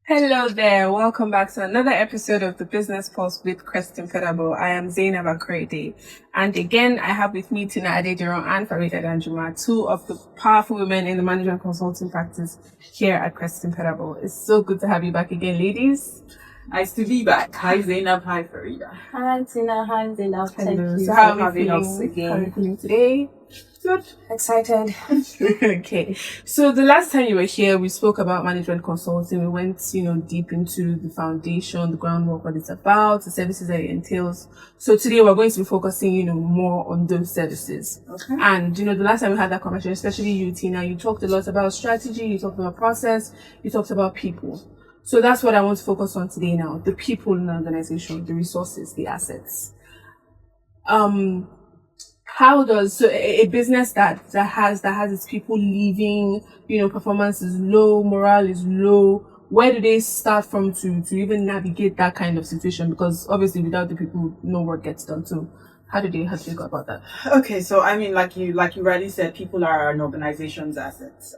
Hello there, welcome back to another episode of the Business Pulse with Creston Pedabo. I am Zainab Akrede, and again I have with me Tina Adediran and Farida Danjuma, two of the powerful women in the management consulting practice here at Creston Pedabo. It's so good to have you back again, ladies. Nice to be back. Hi Zainab, hi Farida. Hi Tina, hi Zainab. Hello. Thank you So how for are having we us feeling? again. How are you feeling today? Good. Excited. Okay, so the last time you were here, we spoke about management consulting. We went, deep into the foundation, the groundwork, what it's about, the services that it entails. So today we're going to be focusing, more on those services. Okay. And, the last time we had that conversation, especially you, Tina, you talked a lot about strategy, you talked about process, you talked about people. So that's what I want to focus on today now, the people in the organization, the resources, the assets. How does a business that has its people leaving, performance is low, morale is low, where do they start from to even navigate that kind of situation? Because obviously without the people, no work gets done. So how do they go about that? Okay, so I mean, like you rightly said, people are an organization's assets.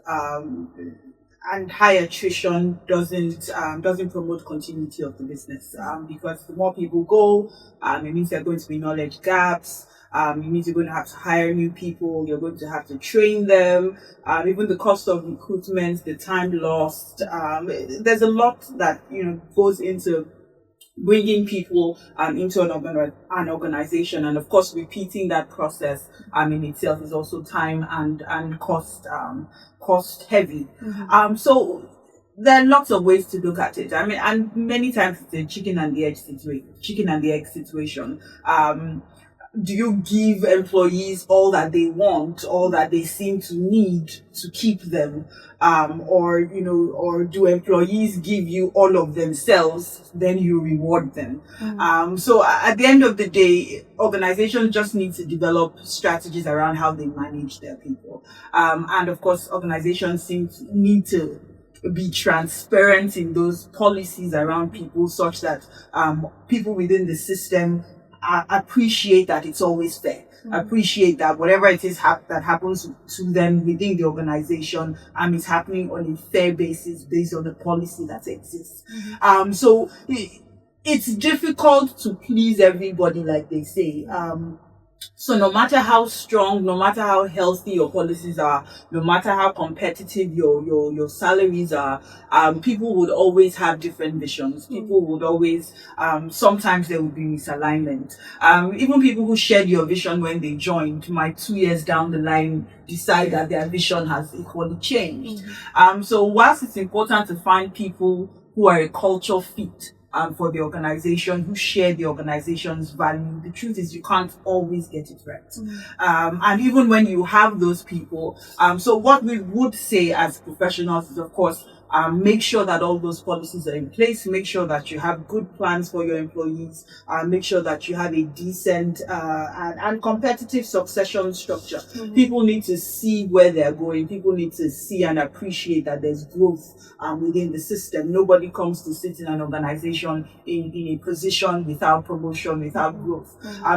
And high attrition doesn't promote continuity of the business. Because the more people go, it means there are going to be knowledge gaps. It means you're going to have to hire new people. You're going to have to train them. Even the cost of recruitment, the time lost. There's a lot that goes into bringing people into an organization, and of course, repeating that process in itself is also time and cost heavy. Mm-hmm. So there are lots of ways to look at it. I mean, and many times it's a chicken and the egg situation. Do you give employees all that they want, all that they seem to need to keep them? Or do employees give you all of themselves, then you reward them? So at the end of the day, organizations just need to develop strategies around how they manage their people. And of course, organizations need to be transparent in those policies around people, such that people within the system appreciate that it's always fair. Appreciate that whatever it is that happens to them within the organization is happening on a fair basis based on the policy that exists. So it's difficult to please everybody, like they say. So no matter how strong, no matter how healthy your policies are, no matter how competitive your salaries are, people would always have different visions. People would always, sometimes there would be misalignment. Even people who shared your vision when they joined might 2 years down the line decide that their vision has equally changed. So whilst it's important to find people who are a culture fit for the organization, who share the organization's value, the truth is you can't always get it right. And even when you have those people, so what we would say as professionals is, of course, make sure that all those policies are in place, make sure that you have good plans for your employees, make sure that you have a decent and competitive succession structure. People need to see where they're going. People need to see and appreciate that there's growth within the system. Nobody comes to sit in an organization in a position without promotion, without growth.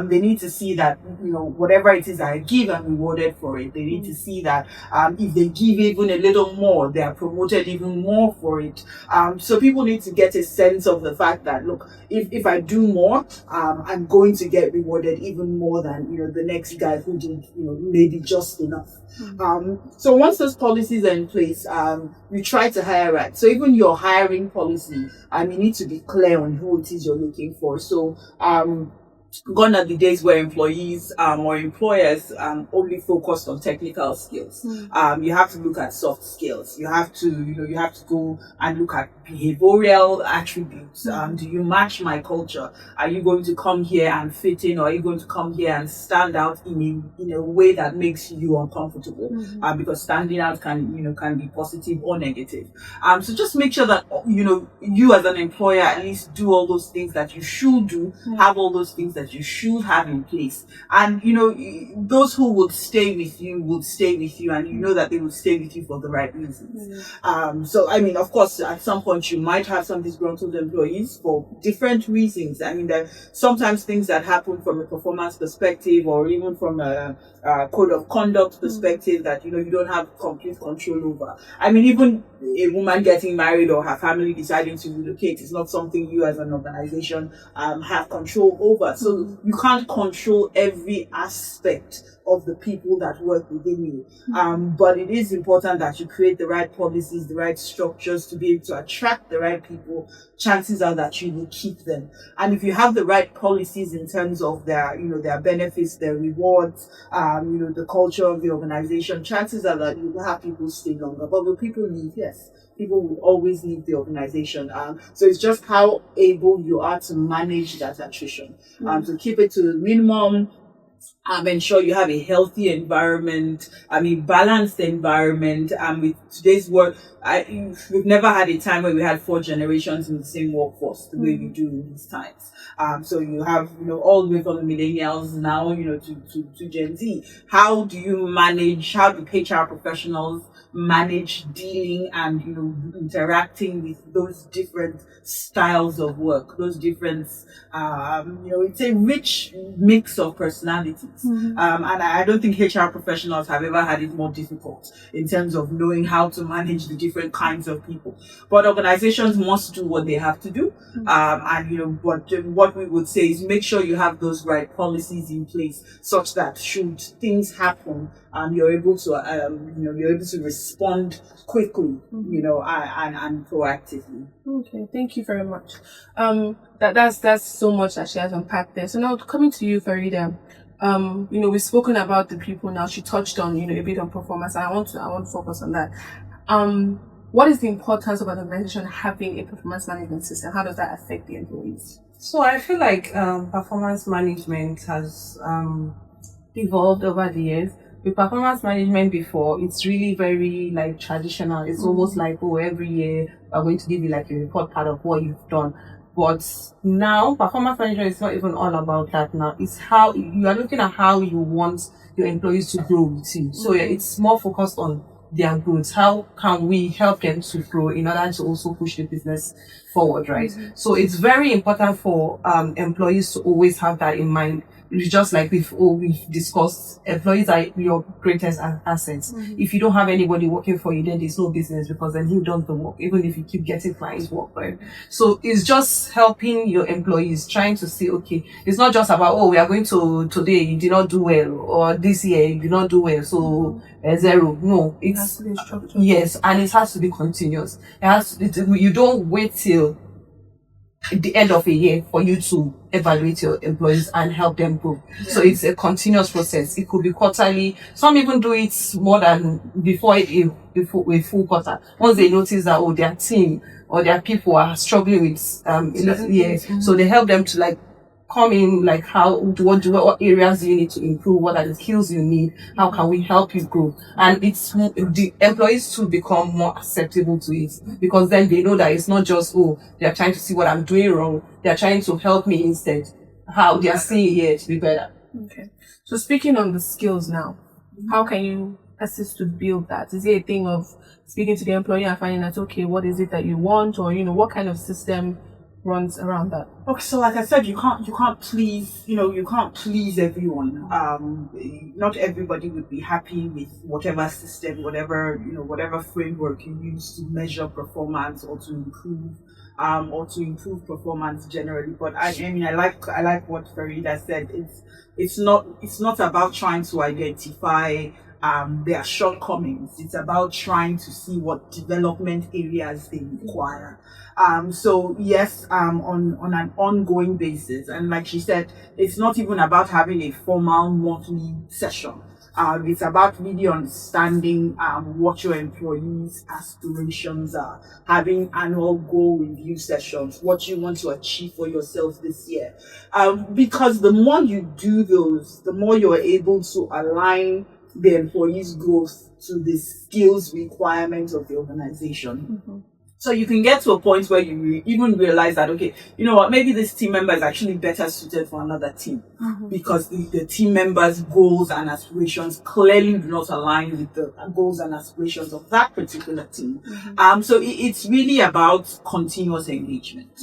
They need to see that, whatever it is I give, I'm rewarded for it. They need to see that if they give even a little more, they are promoted even more for it. So people need to get a sense of the fact that, look, if I do more, I'm going to get rewarded even more than, the next guy who did, maybe just enough. So once those policies are in place, you try to hire right. So even your hiring policy, you need to be clear on who it is you're looking for. So, gone are the days where employees or employers only focused on technical skills. You have to look at soft skills. You have to go and look at behavioral attributes. Do you match my culture? Are you going to come here and fit in, or are you going to come here and stand out in a way that makes you uncomfortable? Because standing out can be positive or negative. So just make sure that you as an employer at least do all those things that you should do, have all those things that you should have in place. And, those who would stay with you would stay with you, and you know that they would stay with you for the right reasons. So, I mean, of course, at some point you might have some disgruntled employees for different reasons. I mean, there are sometimes things that happen from a performance perspective, or even from a code of conduct perspective that, you don't have complete control over. I mean, even a woman getting married or her family deciding to relocate is not something you as an organization have control over. So you can't control every aspect of the people that work within you. But it is important that you create the right policies, the right structures to be able to attract the right people. Chances are that you will keep them. And if you have the right policies in terms of their benefits, their rewards, the culture of the organization, chances are that you will have people stay longer. But will people leave? Yes. People will always leave the organization. So it's just how able you are to manage that attrition. To keep it to the minimum, ensure you have a healthy environment, balanced environment. With today's work, we've never had a time where we had 4 generations in the same workforce the way we do in these times. So you have, all the way from the millennials now, to Gen Z. How do HR professionals manage dealing and, interacting with those different styles of work, those different, it's a rich mix of personalities. And I don't think HR professionals have ever had it more difficult in terms of knowing how to manage the different kinds of people. But organizations must do what they have to do. But what we would say is make sure you have those right policies in place such that should things happen, you're able to respond quickly, and proactively. Okay, thank you very much. That's so much that she has unpacked there. So now coming to you, Farida. We've spoken about the people now. She touched on, a bit on performance, and I want to focus on that. What is the importance of an organization having a performance management system? How does that affect the employees? So I feel like performance management has evolved over the years. With performance management before, it's really very traditional. It's almost like, every year we're going to give you a report card of what you've done. But now, performance management is not even all about that now. It's how you are looking at how you want your employees to grow with you. So it's more focused on their growth. How can we help them to grow in order to also push the business forward, right? So it's very important for employees to always have that in mind. It's just like we've discussed, employees are your greatest assets. If you don't have anybody working for you, then there's no business, because then who does the work, even if you keep getting clients work, right? So it's just helping your employees, trying to see, okay, it's not just about, we are going to today, you did not do well, or this year, you did not do well, so 0. No, It has to be structured. Yes, and it has to be continuous. You don't wait till the end of a year for you to evaluate your employees and help them grow. So it's a continuous process. It could be quarterly. Some even do it more than before a full quarter. Once they notice that their team or their people are struggling with so they help them to come in, what areas do you need to improve, what are the skills you need, how can we help you grow, and it's the employees to become more acceptable to it, because then they know that it's not just they're trying to see what I'm doing wrong, they're trying to help me instead, how they are seeing it to be better. Okay, so speaking on the skills now, how can you assist to build that? Is it a thing of speaking to the employee and finding out, okay, what is it that you want, or what kind of system runs around that? Okay, so like I said, you can't please everyone. Not everybody would be happy with whatever system, whatever framework you use to measure performance or to improve performance generally. But I like what Farida said. It's not about trying to identify their shortcomings. It's about trying to see what development areas they require. So yes, on an ongoing basis, and like she said, it's not even about having a formal monthly session. It's about really understanding what your employees' aspirations are, having annual goal review sessions, what you want to achieve for yourself this year. Because the more you do those, the more you're able to align the employees' growth to the skills requirements of the organization. So you can get to a point where you even realize that, okay, you know what, maybe this team member is actually better suited for another team, because the team members' goals and aspirations clearly do not align with the goals and aspirations of that particular team. So it's really about continuous engagement.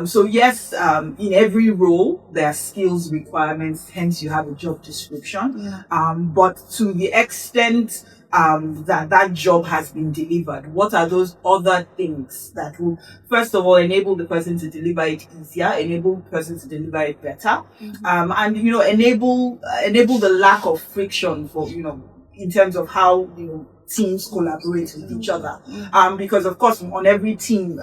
So yes, in every role, there are skills requirements, hence you have a job description. But to the extent that job has been delivered, what are those other things that will, first of all, enable the person to deliver it easier, enable the person to deliver it better, and enable the lack of friction for in terms of how teams collaborate with each other. Because of course on every team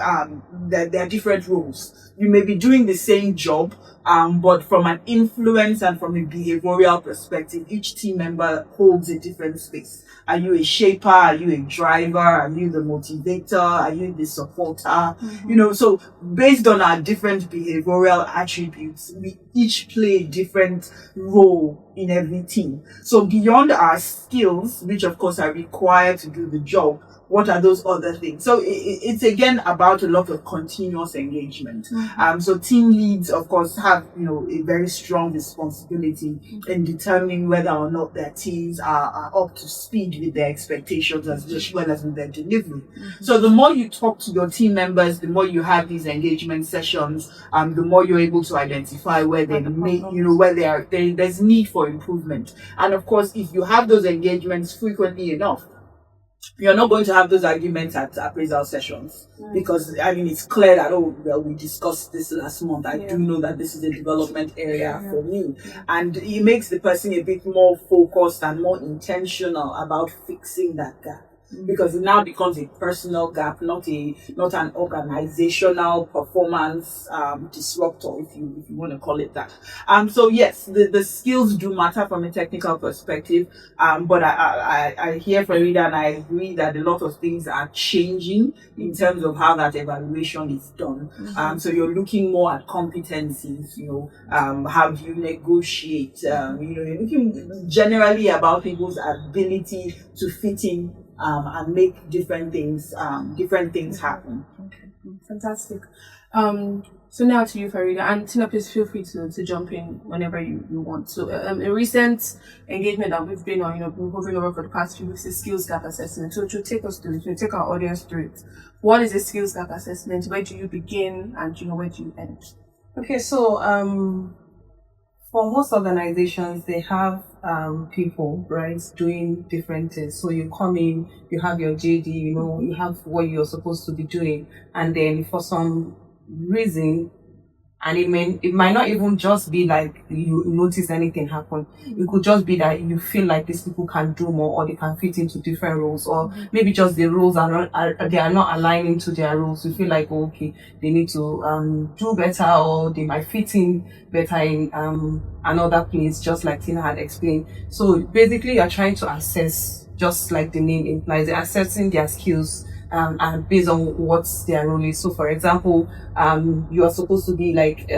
there are different roles. You may be doing the same job, but from an influence and from a behavioral perspective, each team member holds a different space. Are you a shaper? Are you a driver? Are you the motivator? Are you the supporter? So based on our different behavioral attributes, we each play a different role in every team. So beyond our skills, which of course are required to do the job, what are those other things? So it's again about a lot of continuous engagement. So team leads, of course, have a very strong responsibility in determining whether or not their teams are up to speed with their expectations as well as with their delivery. So the more you talk to your team members, the more you have these engagement sessions, the more you're able to identify where they there's need for improvement. And of course, if you have those engagements frequently enough, you're not going to have those arguments at appraisal sessions, because it's clear that, we discussed this last month. I do know that this is a development area for me, and it makes the person a bit more focused and more intentional about fixing that gap. Because it now becomes a personal gap, not an organizational performance disruptor, if you want to call it that. So yes, the skills do matter from a technical perspective, but I hear from you and I agree that a lot of things are changing in terms of how that evaluation is done. So you're looking more at competencies, how do you negotiate, you're looking generally about people's ability to fit in and make different things happen. Okay, fantastic. So now to you, Farida, and Tina, please feel free to jump in whenever you want. So a recent engagement that we've been on, been hovering over for the past few weeks is skills gap assessment. So to take us through it, to take our audience through it, what is a skills gap assessment? Where do you begin, and where do you end? Okay, so for most organizations, they have people, right, doing different things. So you come in, you have your JD, you have what you're supposed to be doing, and then for some reason, and it might not even just be like you notice anything happen. It could just be that you feel like these people can do more, or they can fit into different roles, or maybe just the roles are not aligning to their roles. You feel like, okay, they need to do better, or they might fit in better in another place, just like Tina had explained. So basically, you're trying to assess, just like the name implies, they're assessing their skills and based on what their role is. So for example, you are supposed to be like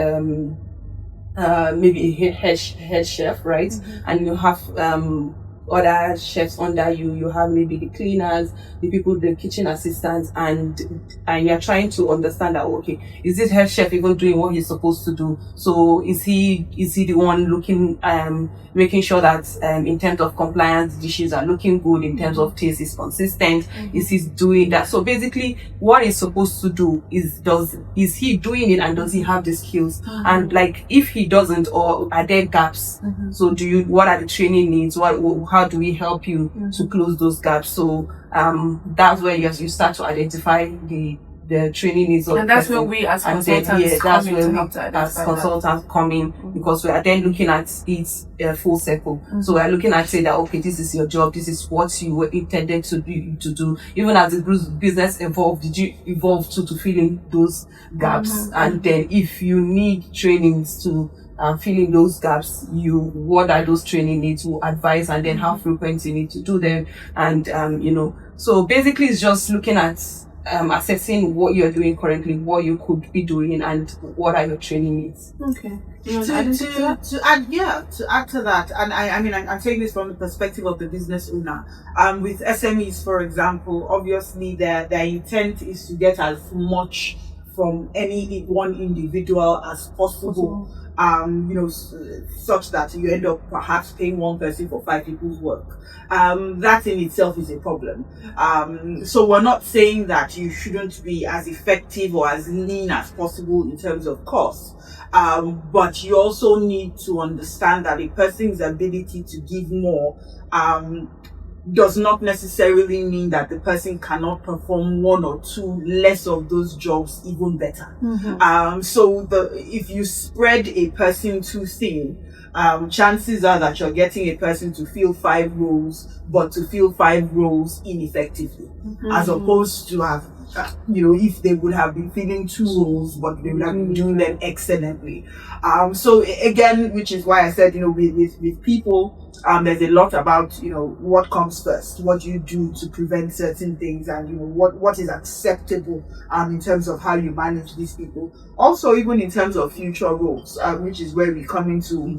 maybe a head chef, right? And you have other chefs under you. You have maybe the cleaners, the people, the kitchen assistants, and you're trying to understand that, okay, is this head chef even doing what he's supposed to do? So is he the one looking, making sure that in terms of compliance, dishes are looking good, in terms of taste is consistent? Is he doing that? So basically, what he's supposed to do is he doing it, and does he have the skills? And like, if he doesn't, or are there gaps? So what are the training needs? How do we help you to close those gaps? So that's where you start to identify the training needs of, and that's where we as consultants come in, because we are then looking at it full circle. So we are looking at saying that, okay, this is your job, this is what you were intended to do. Even as the business evolved, did you evolve to fill in those gaps? And then if you need trainings to filling those gaps, what are those training needs, to advise, and then how frequent you need to do them, and so basically it's just looking at assessing what you're doing currently, what you could be doing, and what are your training needs. Okay. To add to that, and I mean, I'm saying this from the perspective of the business owner. With SMEs, for example, obviously their intent is to get as much from any one individual as possible. Such that you end up perhaps paying one person for 5 people's work. That in itself is a problem. So we're not saying that you shouldn't be as effective or as lean as possible in terms of cost. But you also need to understand that a person's ability to give more, does not necessarily mean that the person cannot perform 1 or 2 less of those jobs even better. So if you spread a person too thin, chances are that you're getting a person to fill 5 roles, but to fill 5 roles ineffectively, as opposed to have, if they would have been filling 2 roles, but they would have been doing them excellently. So again, which is why I said, with people, there's a lot about, what comes first, what you do to prevent certain things, and, what is acceptable, in terms of how you manage these people. Also, even in terms of future roles, which is where we come into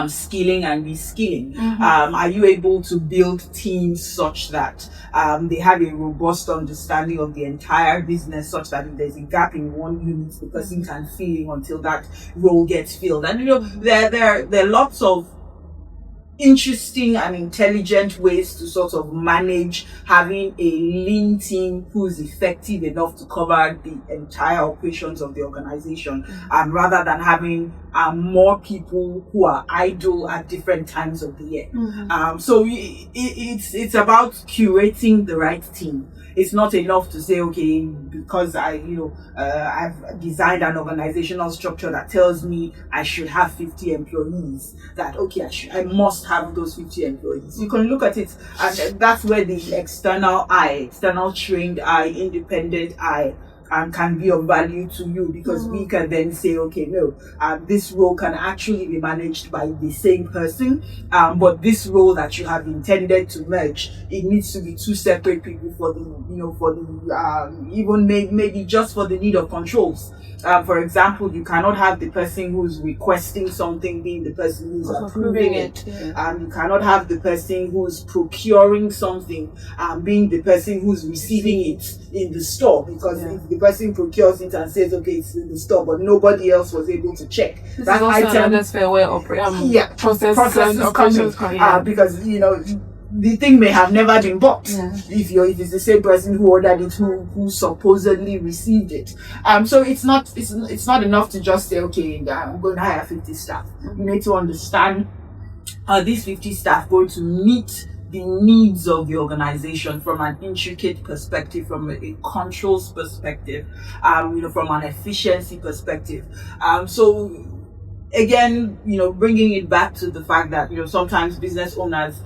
skilling and reskilling. Are you able to build teams such that they have a robust understanding of the entire business, such that if there's a gap in one unit, the person can fill in until that role gets filled? And there are lots of interesting and intelligent ways to sort of manage having a lean team who's effective enough to cover the entire operations of the organization, rather than having more people who are idle at different times of the year. So it's about curating the right team. It's not enough to say, okay, because I've designed an organizational structure that tells me I should have 50 employees, that, okay, I must have those 50 employees. You can look at it, and that's where the external trained eye, independent eye, can be of value to you, because we can then say, okay, no, this role can actually be managed by the same person, but this role that you have intended to merge, it needs to be 2 separate people for the even maybe just for the need of controls. For example, you cannot have the person who's requesting something being the person who's approving it. You cannot have the person who's procuring something being the person who's receiving it in the store, because if the person procures it and says, okay, it's in the store, but nobody else was able to check this that is also item. Another fair way of processes coming, because the thing may have never been bought if it's the same person who ordered it who supposedly received it. So it's not enough to just say, okay, I'm going to hire 50 staff. You need to understand, are these 50 staff going to meet the needs of the organization from an intricate perspective, from a controls perspective, from an efficiency perspective. So again, bringing it back to the fact that, sometimes business owners,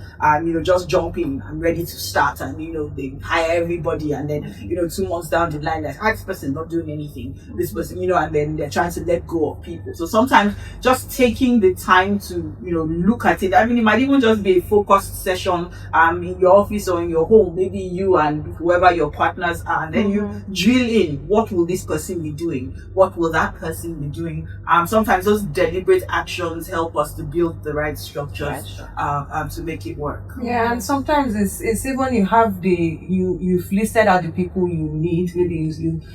just jump in and ready to start, and, they hire everybody, and then, 2 months down the line, like, this person not doing anything, this person, and then they're trying to let go of people. So sometimes just taking the time to, look at it. I mean, it might even just be a focused session, in your office or in your home, maybe you and whoever your partners are, and then you drill in, what will this person be doing? What will that person be doing? Sometimes those deliberate actions help us to build the right structures to make it work. Yeah, and sometimes it's even you have you've listed out the people you need. Maybe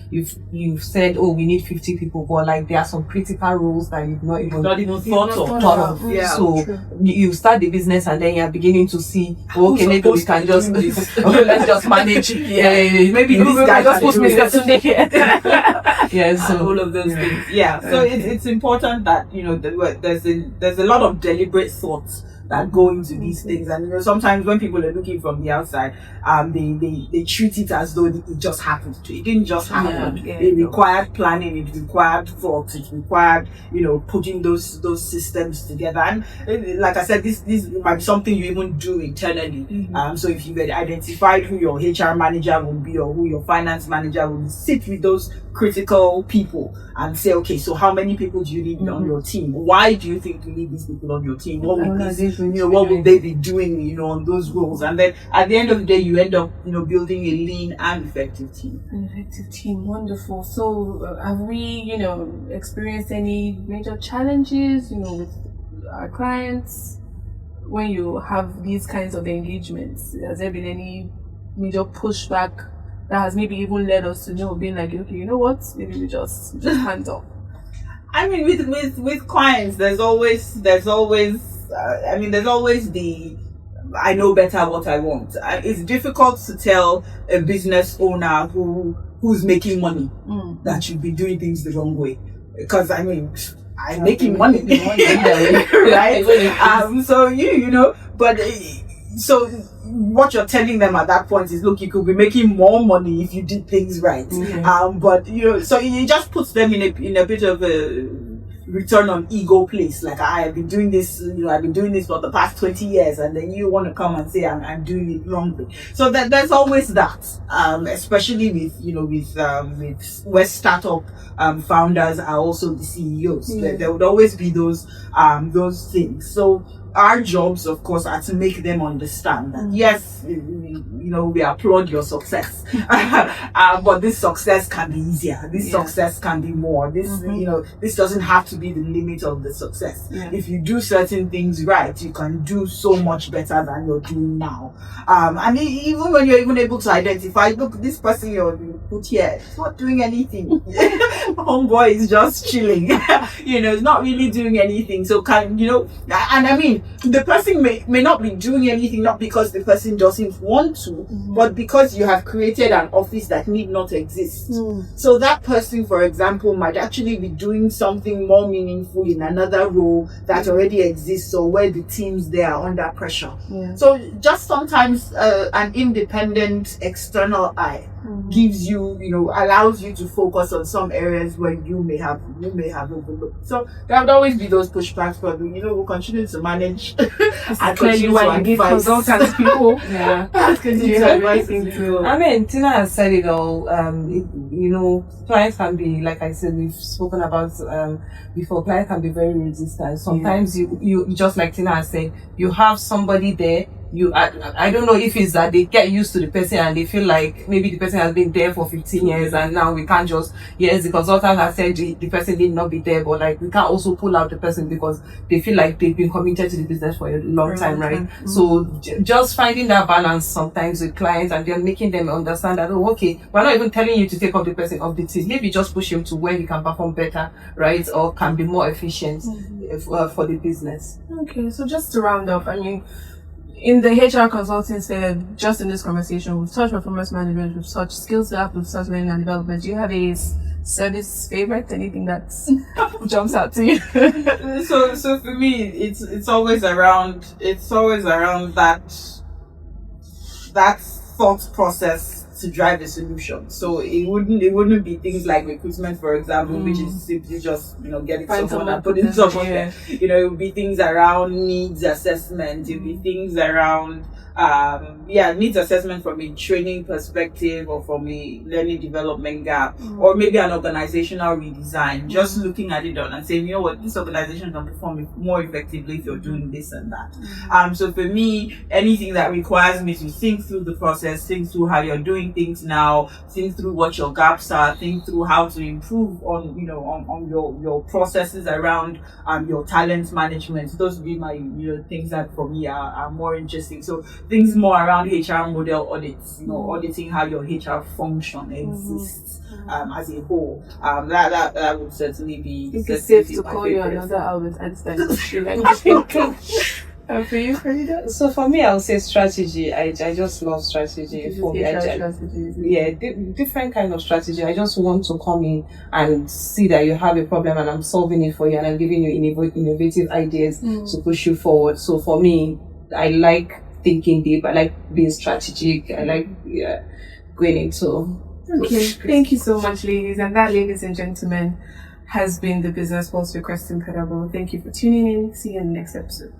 you've said, oh, we need 50 people, but like there are some critical roles that you've not even thought of. Yeah, so you start the business, and then you're beginning to see, okay, maybe we can just let's just manage. Maybe this guy just can put do Mr. it. Tunde here. Yeah, so all of those things. Yeah, so it's important that there's a lot of deliberate thoughts that go into these things, and sometimes when people are looking from the outside, they treat it as though it just happened. It didn't just happen. It required planning, it required thought, it required putting those systems together. And like I said, this might be something you even do internally. So if you've identified who your HR manager will be or who your finance manager will be, sit with those critical people and say, okay, so how many people do you need on your team? Why do you think you need these people on your team? What would what would they be doing, on those roles? And then at the end of the day, you end up, building a lean and effective team. An effective team, wonderful. So have we, experienced any major challenges, with our clients when you have these kinds of engagements? Has there been any major pushback that has maybe even led us to being like, okay, you know what, maybe we just hands off? I mean, with clients, there's always there's always the I know better what I want. It's difficult to tell a business owner who's making money that should be doing things the wrong way, because I'm making money, right? So what you're telling them at that point is, look, you could be making more money if you did things right. So it just puts them in a bit of a return on ego place. Like, I've been doing this for the past 20 years, and then you want to come and say I'm doing it wrongly. So there's always that, especially with where startup founders are also the CEOs. There would always be those things. So our jobs, of course, are to make them understand that yes, we applaud your success, but this success can be easier. This success can be more. This doesn't have to be the limit of the success. If you do certain things right, you can do so much better than you're doing now. And even when you're even able to identify, look, this person you put here is not doing anything. Homeboy is just chilling. It's not really doing anything. So the person may not be doing anything, not because the person doesn't want to, but because you have created an office that need not exist. So that person, for example, might actually be doing something more meaningful in another role that already exists, or where the teams there are under pressure. So just sometimes an independent external eye gives you, allows you to focus on some areas where you may have overlooked. So there would always be those pushbacks, but we'll continue to manage. And continue why you give consultants people. I mean, Tina has said it all. Clients can be, like I said, we've spoken about before. Clients can be very resistant. Sometimes you just like Tina has said, you have somebody there. I don't know if it's that they get used to the person and they feel like maybe the person has been there for 15 years and now we can't just, yes, the consultant has said the person need not be there, but like we can't also pull out the person because they feel like they've been committed to the business for a long time, right? So just finding that balance sometimes with clients and then making them understand that, oh, okay, we're not even telling you to take up the person of the team. Maybe just push him to where he can perform better, right? Or can be more efficient for the business. Okay, so just to round up, I mean, in the HR consulting sphere, just in this conversation, we've touched performance management, we've touched skills gap, we've touched learning and development. Do you have a service favorite? Anything that jumps out to you? So for me, it's always around that thought process to drive a solution. So it wouldn't be things like recruitment, for example, which is simply just getting someone and putting someone there. It would be things around needs assessment. It would be things around needs assessment from a training perspective or from a learning development gap, or maybe an organizational redesign. Just looking at it and saying, you know what, this organization can perform more effectively if you're doing this and that. So for me, anything that requires me to think through the process, think through how you're doing things now, think through what your gaps are, think through how to improve on your processes around your talent management. Those would be my things that for me are more interesting. So things more around HR model audits, auditing how your HR function exists as a whole. That would certainly be. I think it's safe to call you another Albert Einstein. For you, Farida? So for me, I would say strategy. I just love strategy. For me, different kind of strategy. I just want to come in and see that you have a problem and I'm solving it for you and I'm giving you innovative ideas to push you forward. So for me, I like thinking deep. I like being strategic. I like going into. Okay, thank you so much, ladies. And that, ladies and gentlemen, has been the Business Pulse with Kristen Pedabo. Thank you for tuning in. See you in the next episode.